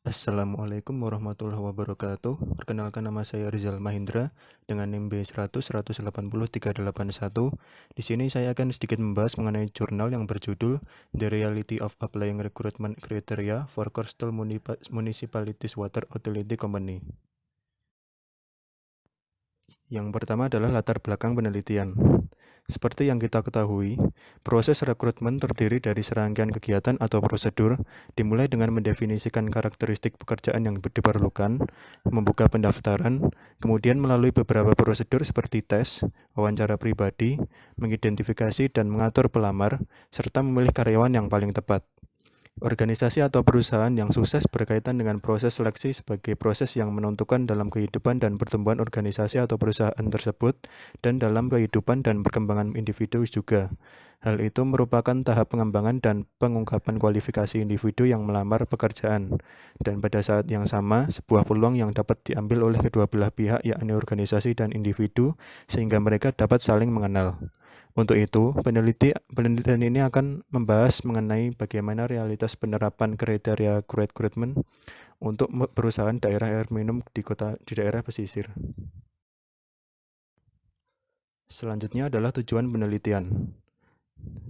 Assalamualaikum warahmatullahi wabarakatuh. Perkenalkan, nama saya Rizal Mahindra dengan NIM B100180381. Di sini saya akan sedikit membahas mengenai jurnal yang berjudul The Reality of Applying Recruitment Criteria for Coastal Municipalities Water Utility Company. Yang pertama adalah latar belakang penelitian. Seperti yang kita ketahui, proses rekrutmen terdiri dari serangkaian kegiatan atau prosedur, dimulai dengan mendefinisikan karakteristik pekerjaan yang diperlukan, membuka pendaftaran, kemudian melalui beberapa prosedur seperti tes, wawancara pribadi, mengidentifikasi dan mengatur pelamar, serta memilih karyawan yang paling tepat. Organisasi atau perusahaan yang sukses berkaitan dengan proses seleksi sebagai proses yang menentukan dalam kehidupan dan pertumbuhan organisasi atau perusahaan tersebut dan dalam kehidupan dan perkembangan individu juga. Hal itu merupakan tahap pengembangan dan pengungkapan kualifikasi individu yang melamar pekerjaan. Dan pada saat yang sama, sebuah peluang yang dapat diambil oleh kedua belah pihak, yakni organisasi dan individu, sehingga mereka dapat saling mengenal. Untuk itu, penelitian ini akan membahas mengenai bagaimana realitas penerapan kriteria rekrutmen untuk perusahaan daerah air minum di daerah pesisir. Selanjutnya adalah tujuan penelitian.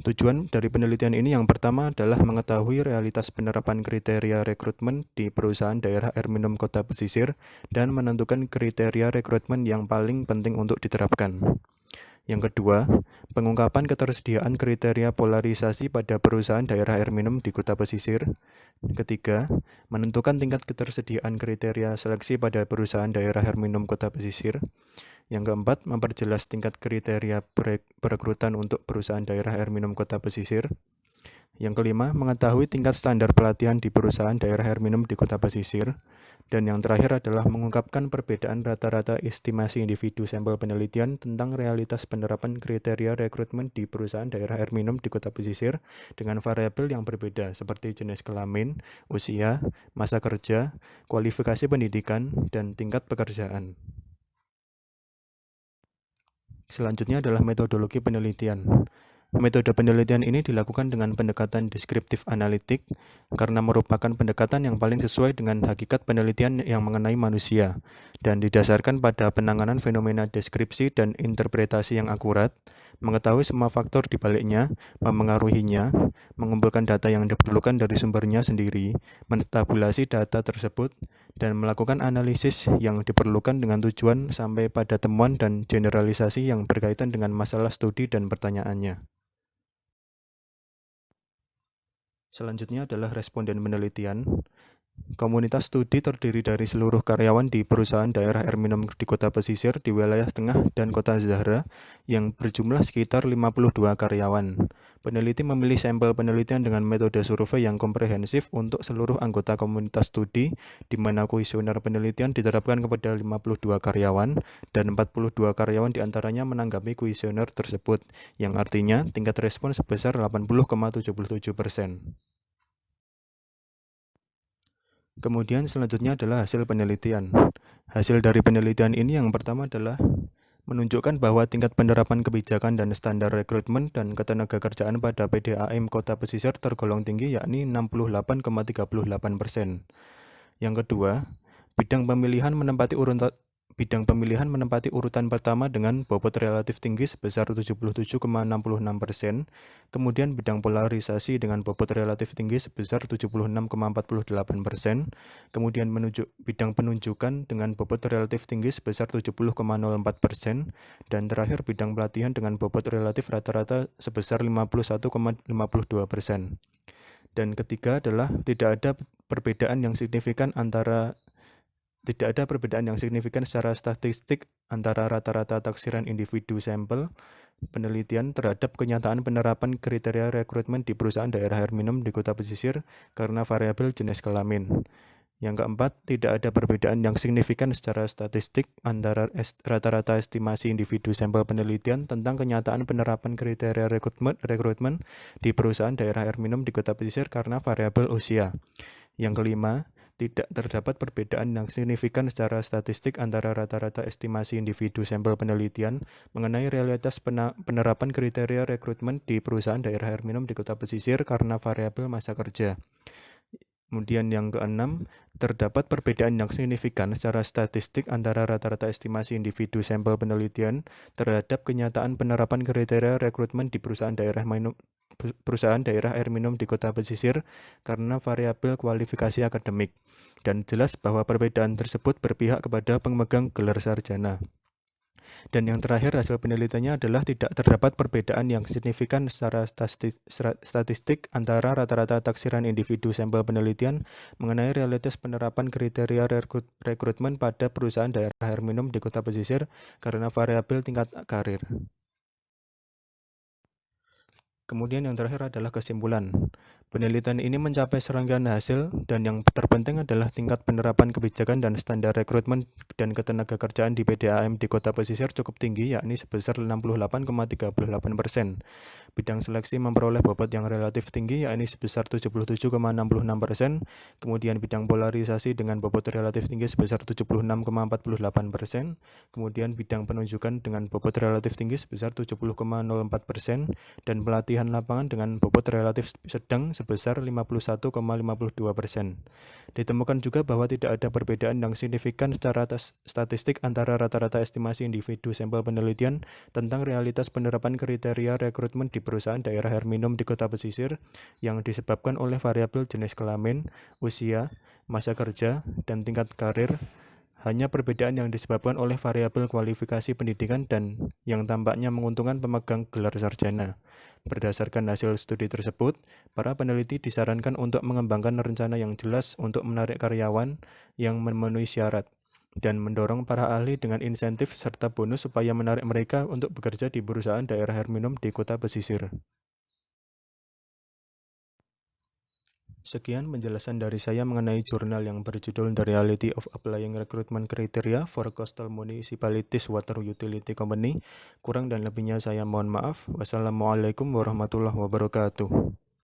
Tujuan dari penelitian ini yang pertama adalah mengetahui realitas penerapan kriteria rekrutmen di perusahaan daerah air minum kota pesisir dan menentukan kriteria rekrutmen yang paling penting untuk diterapkan. Yang kedua, pengungkapan ketersediaan kriteria polarisasi pada perusahaan daerah air minum di kota pesisir. Ketiga, menentukan tingkat ketersediaan kriteria seleksi pada perusahaan daerah air minum kota pesisir. Yang keempat, memperjelas tingkat kriteria perekrutan untuk perusahaan daerah air minum kota pesisir. Yang kelima, mengetahui tingkat standar pelatihan di perusahaan daerah air minum di kota pesisir. Dan yang terakhir adalah mengungkapkan perbedaan rata-rata estimasi individu sampel penelitian tentang realitas penerapan kriteria rekrutmen di perusahaan daerah air minum di kota pesisir dengan variabel yang berbeda seperti jenis kelamin, usia, masa kerja, kualifikasi pendidikan, dan tingkat pekerjaan. Selanjutnya adalah metodologi penelitian. Metode penelitian ini dilakukan dengan pendekatan deskriptif analitik karena merupakan pendekatan yang paling sesuai dengan hakikat penelitian yang mengenai manusia dan didasarkan pada penanganan fenomena deskripsi dan interpretasi yang akurat, mengetahui semua faktor di baliknya, memengaruhinya, mengumpulkan data yang diperlukan dari sumbernya sendiri, mentabulasi data tersebut, dan melakukan analisis yang diperlukan dengan tujuan sampai pada temuan dan generalisasi yang berkaitan dengan masalah studi dan pertanyaannya. Selanjutnya adalah responden penelitian. Komunitas studi terdiri dari seluruh karyawan di perusahaan daerah air minum di kota pesisir di wilayah tengah dan kota Zahra yang berjumlah sekitar 52 karyawan. Peneliti memilih sampel penelitian dengan metode survei yang komprehensif untuk seluruh anggota komunitas studi, di mana kuesioner penelitian diterapkan kepada 52 karyawan dan 42 karyawan diantaranya menanggapi kuesioner tersebut, yang artinya tingkat respon sebesar 80,77%. Kemudian selanjutnya adalah hasil penelitian. Hasil dari penelitian ini yang pertama adalah menunjukkan bahwa tingkat penerapan kebijakan dan standar rekrutmen dan ketenagakerjaan pada PDAM Kota Pesisir tergolong tinggi, yakni 68,38%. Yang kedua, bidang pemilihan menempati urutan pertama dengan bobot relatif tinggi sebesar 77,66%, kemudian bidang polarisasi dengan bobot relatif tinggi sebesar 76,48%, kemudian bidang penunjukan dengan bobot relatif tinggi sebesar 70,04%, dan terakhir bidang pelatihan dengan bobot relatif rata-rata sebesar 51,52%. Dan ketiga adalah tidak ada perbedaan yang signifikan secara statistik antara rata-rata taksiran individu sampel penelitian terhadap kenyataan penerapan kriteria rekrutmen di perusahaan daerah air minum di kota pesisir karena variabel jenis kelamin. Yang keempat, tidak ada perbedaan yang signifikan secara statistik antara rata-rata estimasi individu sampel penelitian tentang kenyataan penerapan kriteria rekrutmen di perusahaan daerah air minum di kota pesisir karena variabel usia. Yang kelima, tidak terdapat perbedaan yang signifikan secara statistik antara rata-rata estimasi individu sampel penelitian mengenai realitas penerapan kriteria rekrutmen di perusahaan daerah air minum di kota pesisir karena variabel masa kerja. Kemudian yang keenam, terdapat perbedaan yang signifikan secara statistik antara rata-rata estimasi individu sampel penelitian terhadap kenyataan penerapan kriteria rekrutmen di perusahaan daerah air minum di kota pesisir karena variabel kualifikasi akademik. Dan jelas bahwa perbedaan tersebut berpihak kepada pemegang gelar sarjana. Dan yang terakhir, hasil penelitiannya adalah tidak terdapat perbedaan yang signifikan secara statistik antara rata-rata taksiran individu sampel penelitian mengenai realitas penerapan kriteria rekrutmen pada perusahaan daerah air minum di kota pesisir karena variabel tingkat karir. Kemudian yang terakhir adalah kesimpulan. Penelitian ini mencapai serangkaian hasil dan yang terpenting adalah tingkat penerapan kebijakan dan standar rekrutmen dan ketenagakerjaan di PDAM di kota pesisir cukup tinggi, yakni sebesar 68,38%. Bidang seleksi memperoleh bobot yang relatif tinggi, yakni sebesar 77,66%. Kemudian bidang polarisasi dengan bobot relatif tinggi sebesar 76,48%. Kemudian bidang penunjukan dengan bobot relatif tinggi sebesar 70,04%. Dan pelatihan lapangan dengan bobot relatif sedang sebesar 51,52%. Ditemukan juga bahwa tidak ada perbedaan yang signifikan secara statistik antara rata-rata estimasi individu sampel penelitian tentang realitas penerapan kriteria rekrutmen di perusahaan daerah air minum di kota pesisir yang disebabkan oleh variabel jenis kelamin, usia, masa kerja, dan tingkat karir. Hanya perbedaan yang disebabkan oleh variabel kualifikasi pendidikan dan yang tampaknya menguntungkan pemegang gelar sarjana. Berdasarkan hasil studi tersebut, para peneliti disarankan untuk mengembangkan rencana yang jelas untuk menarik karyawan yang memenuhi syarat dan mendorong para ahli dengan insentif serta bonus supaya menarik mereka untuk bekerja di perusahaan daerah air minum di kota pesisir. Sekian penjelasan dari saya mengenai jurnal yang berjudul The Reality of Applying Recruitment Criteria for Coastal Municipalities Water Utility Company. Kurang dan lebihnya saya mohon maaf. Wassalamualaikum warahmatullahi wabarakatuh.